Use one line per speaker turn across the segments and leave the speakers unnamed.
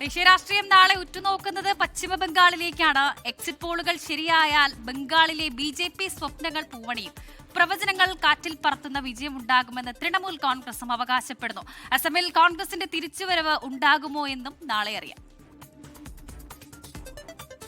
ദേശീയ രാഷ്ട്രീയം നാളെ ഉറ്റുനോക്കുന്നത് പശ്ചിമ ബംഗാളിലേക്കാണ്. എക്സിറ്റ് പോളുകൾ ശരിയായാൽ ബംഗാളിലെ BJP സ്വപ്നങ്ങൾ പൂവണിയും. പ്രവചനങ്ങൾ കാറ്റിൽ പറത്തുന്ന വിജയമുണ്ടാകുമെന്ന് തൃണമൂൽ കോൺഗ്രസും അവകാശപ്പെടുന്നു. അസമിൽ കോൺഗ്രസിന്റെ തിരിച്ചുവരവ് ഉണ്ടാകുമോ എന്നും നാളെ അറിയാം.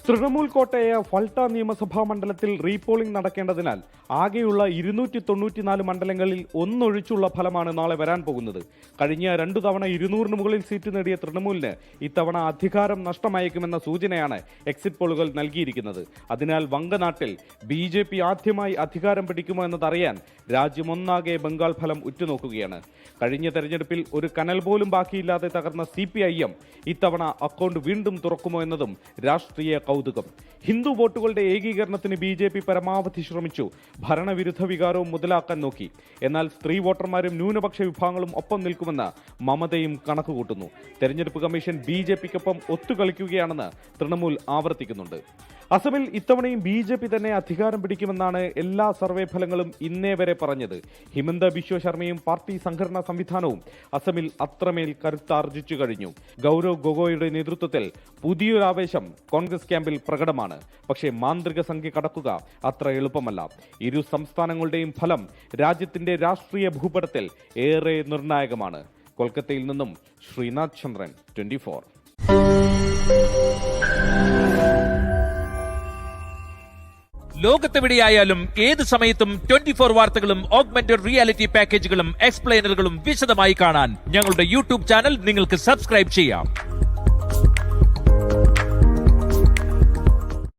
തൃണമൂൽ കോട്ടയായ ഫൾട്ട നിയമസഭാ മണ്ഡലത്തിൽ റീപോളിംഗ് നടക്കേണ്ടതിനാൽ ആകെയുള്ള 294 മണ്ഡലങ്ങളിൽ ഒന്നൊഴിച്ചുള്ള ഫലമാണ് നാളെ വരാൻ പോകുന്നത്. കഴിഞ്ഞ 2 തവണ 200-ന് മുകളിൽ സീറ്റ് നേടിയ തൃണമൂലിന് ഇത്തവണ അധികാരം നഷ്ടമായേക്കുമെന്ന സൂചനയാണ് എക്സിറ്റ് പോളുകൾ നൽകിയിരിക്കുന്നത്. അതിനാൽ വങ്കനാട്ടിൽ BJP ആദ്യമായി അധികാരം പിടിക്കുമോ എന്നതറിയാൻ രാജ്യമൊന്നാകെ ബംഗാൾ ഫലം ഉറ്റുനോക്കുകയാണ്. കഴിഞ്ഞ തെരഞ്ഞെടുപ്പിൽ ഒരു കനൽ പോലും ബാക്കിയില്ലാതെ തകർന്ന CPIM ഇത്തവണ അക്കൗണ്ട് വീണ്ടും തുറക്കുമോ എന്നതും രാഷ്ട്രീയ കൗതുകം. ഹിന്ദു വോട്ടുകളുടെ ഏകീകരണത്തിന് BJP പരമാവധി ശ്രമിച്ചു. ഭരണവിരുദ്ധ വികാരവും മുതലാക്കാൻ നോക്കി. എന്നാൽ സ്ത്രീ വോട്ടർമാരും ന്യൂനപക്ഷ വിഭാഗങ്ങളും ഒപ്പം നിൽക്കുമെന്ന് മമതയും കണക്കുകൂട്ടുന്നു. തെരഞ്ഞെടുപ്പ് കമ്മീഷൻ BJPക്കൊപ്പം ഒത്തുകളിക്കുകയാണെന്ന് തൃണമൂൽ ആവർത്തിക്കുന്നുണ്ട്. അസമിൽ ഇത്തവണയും BJP തന്നെ അധികാരം പിടിക്കുമെന്നാണ് എല്ലാ സർവേ ഫലങ്ങളും ഇന്നേ വരെ പറഞ്ഞത്. ഹിമന്ത ബിശ്വ ശർമ്മയും പാർട്ടി സംഘടനാ സംവിധാനവും അസമിൽ അത്രമേൽ കരുത്താർജിച്ചു കഴിഞ്ഞു. ഗൗരവ് ഗൊഗോയുടെ നേതൃത്വത്തിൽ പുതിയൊരാവേശം കോൺഗ്രസ് ക്യാമ്പിൽ പ്രകടമാണ്. പക്ഷേ മാന്ത്രിക സംഖ്യ കടക്കുക അത്ര എളുപ്പമല്ല. ഇരു സംസ്ഥാനങ്ങളുടെയും ഫലം രാജ്യത്തിന്റെ രാഷ്ട്രീയ ഭൂപടത്തിൽ ഏറെ നിർണായകമാണ്. കൊൽക്കത്തയിൽ നിന്നും ശ്രീനാഥ് ചന്ദ്രൻ, 24.
ലോകത്തെവിടെയായാലും ഏത് സമയത്തും 24 വാർത്തകളും ഓഗ്മെന്റഡ് റിയാലിറ്റി പാക്കേജുകളും എക്സ്പ്ലെയിനറുകളും വിശദമായി കാണാൻ ഞങ്ങളുടെ YouTube ചാനൽ നിങ്ങൾക്ക് സബ്സ്ക്രൈബ് ചെയ്യാം.